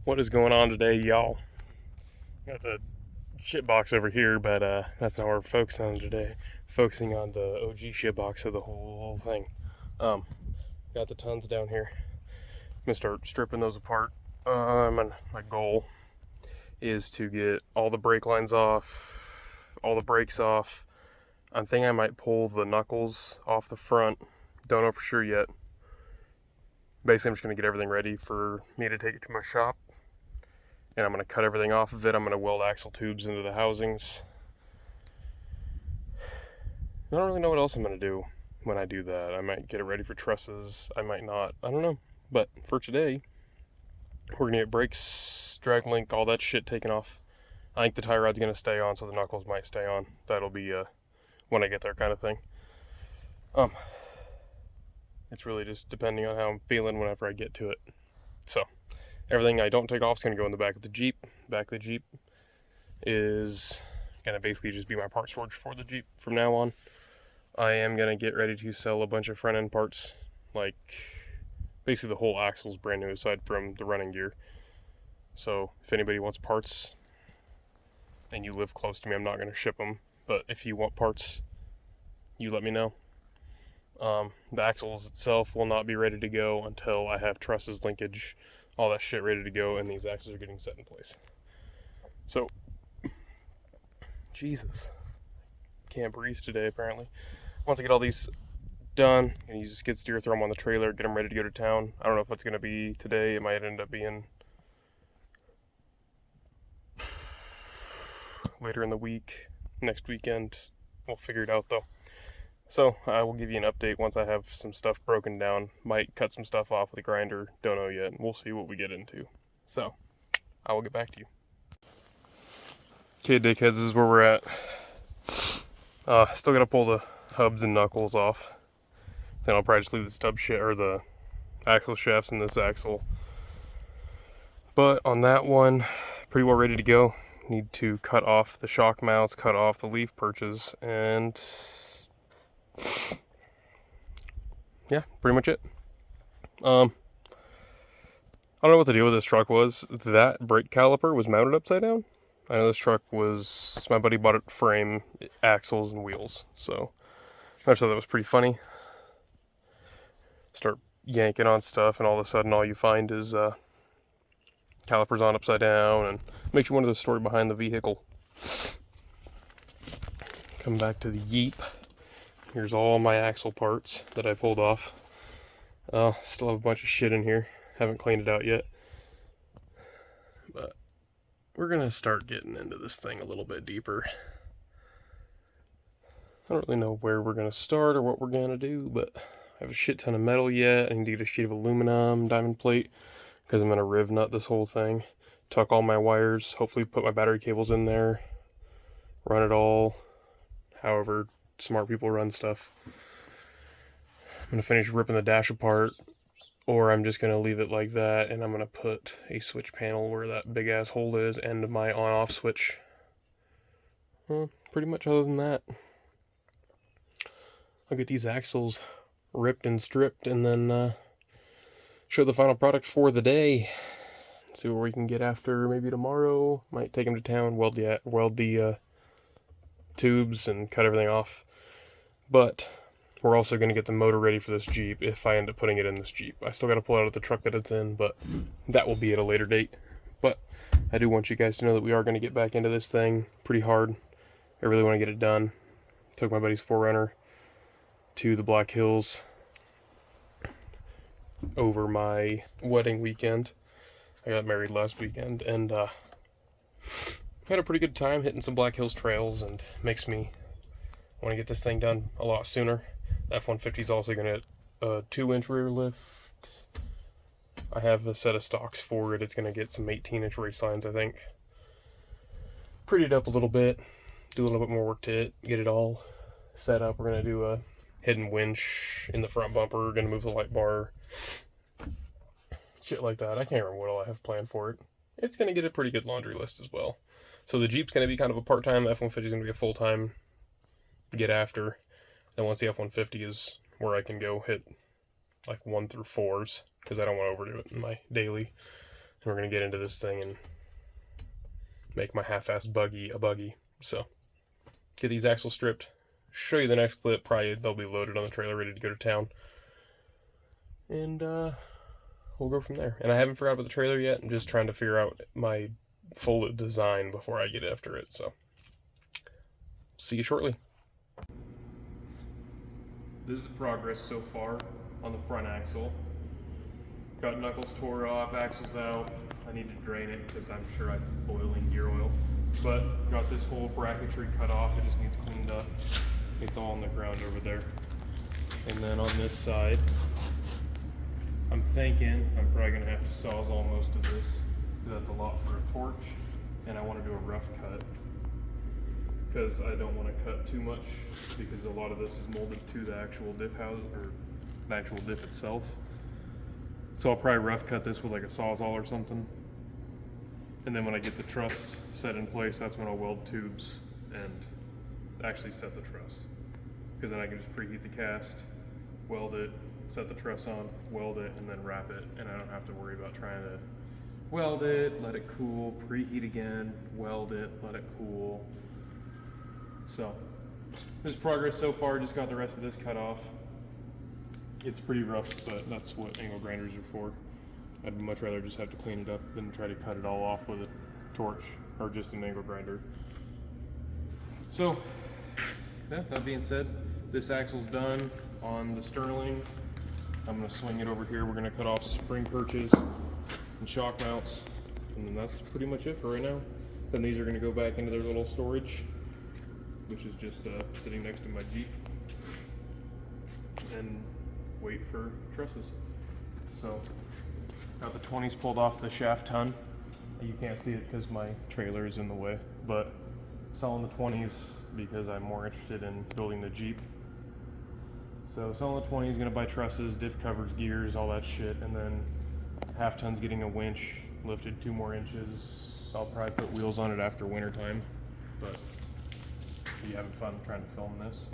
What is going on today, y'all? Got the shit box over here, but that's not what we're focusing on today. Focusing on the OG shit box of the whole thing. Um, got the tons down here. I'm gonna start stripping those apart. And my goal is to get all the brake lines off, all the brakes off. I'm thinking I might pull the knuckles off the front. Don't know for sure yet. Basically, I'm just gonna get everything ready for me to take it to my shop, and I'm going to cut everything off of it. I'm going to weld axle tubes into the housings. I don't really know what else I'm going to do when I do that. I might get it ready for trusses. I might not. I don't know. But for today, we're going to get brakes, drag link, all that shit taken off. I think the tie rod's going to stay on, so the knuckles might stay on. That'll be when I get there kind of thing. It's really just depending on how I'm feeling whenever I get to it. So everything I don't take off is going to go in the back of the Jeep. Back of the Jeep is going to basically just be my part storage for the Jeep from now on. I am going to get ready to sell a bunch of front end parts, like basically the whole axle is brand new aside from the running gear. So if anybody wants parts and you live close to me, I'm not going to ship them, but if you want parts, you let me know. The axles itself will not be ready to go until I have trusses, linkage, all that shit ready to go, and these axles are getting set in place. So, Jesus, can't breathe today apparently. Once I get all these done, I'm gonna use a skid steer, throw them on the trailer, get them ready to go to town. I don't know if it's gonna be today. It might end up being later in the week, next weekend. We'll figure it out though. So I will give you an update once I have some stuff broken down. Might cut some stuff off with a grinder. Don't know yet. We'll see what we get into. So I will get back to you. Okay, dickheads, this is where we're at. Still gotta pull the hubs and knuckles off. Then I'll probably just leave the stub shit or the axle shafts in this axle. But on that one, pretty well ready to go. Need to cut off the shock mounts, cut off the leaf perches, and yeah, pretty much it. I don't know what the deal with this truck was. That brake caliper was mounted upside down. I know this truck was, my buddy bought it frame, axles, and wheels. So I just thought that was pretty funny. Start yanking on stuff, and all of a sudden, all you find is calipers on upside down, and makes you wonder the story behind the vehicle. Come back to the Jeep. Here's all my axle parts that I pulled off. Still have a bunch of shit in here. Haven't cleaned it out yet. But we're gonna start getting into this thing a little bit deeper. I don't really know where we're gonna start or what we're gonna do, but I have a shit ton of metal yet. I need to get a sheet of aluminum, diamond plate, because I'm gonna riv nut this whole thing. Tuck all my wires, hopefully put my battery cables in there, run it all, however smart people run stuff. I'm gonna finish ripping the dash apart, or I'm just gonna leave it like that, and I'm gonna put a switch panel where that big ass hole is, and my on-off switch. Well, pretty much other than that, I'll get these axles ripped and stripped, and then show the final product for the day. See what we can get after maybe tomorrow. Might take them to town, weld the tubes, and cut everything off. But we're also going to get the motor ready for this Jeep if I end up putting it in this Jeep. I still got to pull it out of the truck that it's in, but that will be at a later date. But I do want you guys to know that we are going to get back into this thing pretty hard. I really want to get it done. Took my buddy's 4Runner to the Black Hills over my wedding weekend. I got married last weekend, and had a pretty good time hitting some Black Hills trails, and makes me want to get this thing done a lot sooner. The F-150 is also going to get a 2-inch rear lift. I have a set of stocks for it. It's going to get some 18-inch race lines, I think. Pretty it up a little bit, do a little bit more work to it, get it all set up. We're going to do a hidden winch in the front bumper. We're going to move the light bar. Shit like that. I can't remember what all I have planned for it. It's going to get a pretty good laundry list as well. So the Jeep's going to be kind of a part-time. F-150 is going to be a full-time get after. And once the F-150 is where I can go hit like 1 through 4s, because I don't want to overdo it in my daily. we're gonna get into this thing and make my half-assed buggy a buggy. So get these axles stripped, show you the next clip. Probably they'll be loaded on the trailer, ready to go to town, and we'll go from there. And I haven't forgot about the trailer yet. I'm just trying to figure out my full design before I get after it. So see you shortly. This is the progress so far on the front axle. Got knuckles tore off, axles out. I need to drain it because I'm sure I'm boiling gear oil. But got this whole bracketry cut off. It just needs cleaned up. It's all on the ground over there. And then on this side, I'm thinking I'm probably gonna have to sawzall most of this because that's a lot for a torch. And I want to do a rough cut because I don't want to cut too much because a lot of this is molded to the actual diff house or the actual diff itself. So I'll probably rough cut this with like a sawzall or something. And then when I get the truss set in place, that's when I'll weld tubes and actually set the truss. Because then I can just preheat the cast, weld it, set the truss on, weld it, and then wrap it. And I don't have to worry about trying to weld it, let it cool, preheat again, weld it, let it cool. So this progress so far. Just got the rest of this cut off. It's pretty rough, but that's what angle grinders are for. I'd much rather just have to clean it up than try to cut it all off with a torch or just an angle grinder. So, yeah, that being said, this axle's done on the Sterling. I'm gonna swing it over here. We're gonna cut off spring perches and shock mounts, and then that's pretty much it for right now. Then these are gonna go back into their little storage, which is just sitting next to my Jeep, and wait for trusses. So got the 20s pulled off the shaft ton. You can't see it because my trailer is in the way, but selling the 20s because I'm more interested in building the Jeep. So selling the 20s, gonna buy trusses, diff covers, gears, all that shit, and then half ton's getting a winch, lifted 2 more inches. I'll probably put wheels on it after winter time, but are you having fun trying to film this?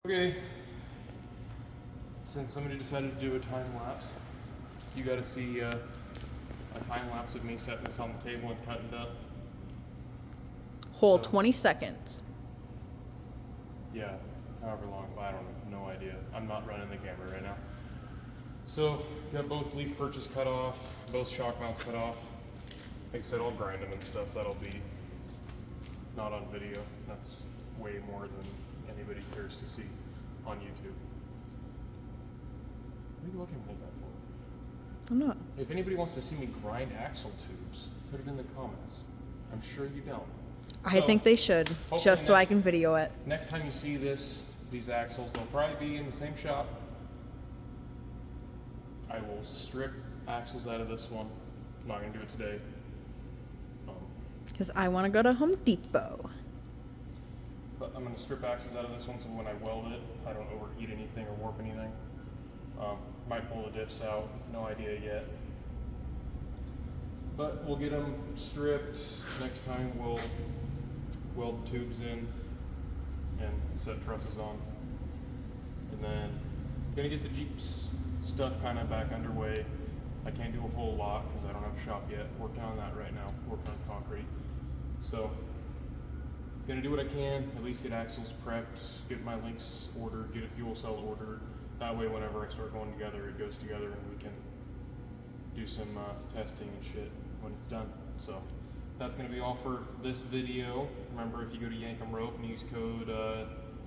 Okay, since somebody decided to do a time lapse, you got to see a time lapse of me setting this on the table and cutting it up. Whole 20 seconds. Yeah, however long, I don't know, no idea. I'm not running the camera right now. So, got both leaf perches cut off, both shock mounts cut off. Like I said, I'll grind them and stuff. That'll be not on video. That's way more than anybody cares to see on YouTube. What are you looking like that for? I'm not. If anybody wants to see me grind axle tubes, put it in the comments. I'm sure you don't. I think they should, just so I can video it. Next time you see these axles, they'll probably be in the same shop. I will strip axles out of this one. I'm not gonna do it today. Because I want to go to Home Depot. But I'm gonna strip axles out of this one so when I weld it, I don't overheat anything or warp anything. Might pull the diffs out, no idea yet. But we'll get them stripped. Next time we'll weld tubes in and set trusses on. And then gonna get the Jeep's stuff kind of back underway. I can't do a whole lot because I don't have a shop yet. Working on that right now, working on concrete. So gonna do what I can, at least get axles prepped, get my links ordered, get a fuel cell ordered. That way whenever I start going together, it goes together and we can do some testing and shit when it's done. So that's gonna be all for this video. Remember, if you go to Yankum Rope and use code, I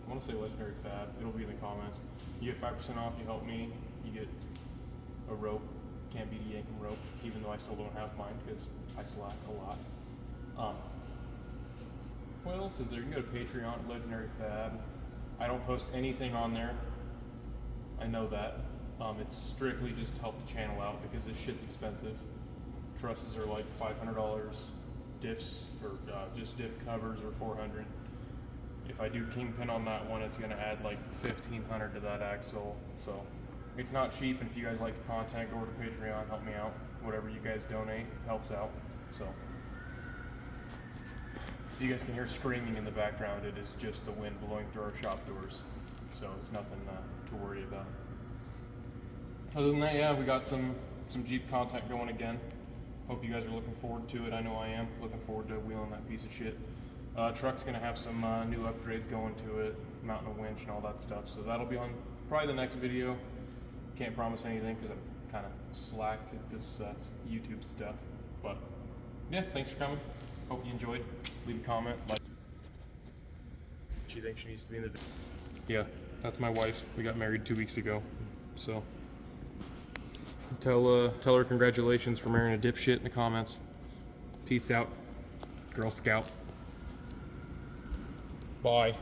want to say Legendary Fab, it'll be in the comments. You get 5% off. You help me. You get a rope. Can't beat a Yankum Rope, even though I still don't have mine because I slack a lot. What else is there? You can go to Patreon, Legendary Fab. I don't post anything on there. I know that. It's strictly just to help the channel out because this shit's expensive. Trusses are like $500. Diffs or just diff covers are $400. If I do Kingpin on that one, it's gonna add like $1,500 to that axle. So it's not cheap. And if you guys like the content, go over to Patreon, help me out. Whatever you guys donate helps out. So if you guys can hear screaming in the background, it is just the wind blowing through our shop doors. So it's nothing to worry about. Other than that, yeah, we got some Jeep content going again. Hope you guys are looking forward to it. I know I am looking forward to wheeling that piece of shit. Truck's gonna have some new upgrades going to it, mounting a winch and all that stuff. So that'll be on probably the next video. Can't promise anything because I'm kind of slack at this YouTube stuff. But yeah, thanks for coming. Hope you enjoyed. Leave a comment. Like. She thinks she needs to be in the. Yeah, that's my wife. We got married 2 weeks ago. So tell her congratulations for marrying a dipshit in the comments. Peace out, Girl Scout. Bye.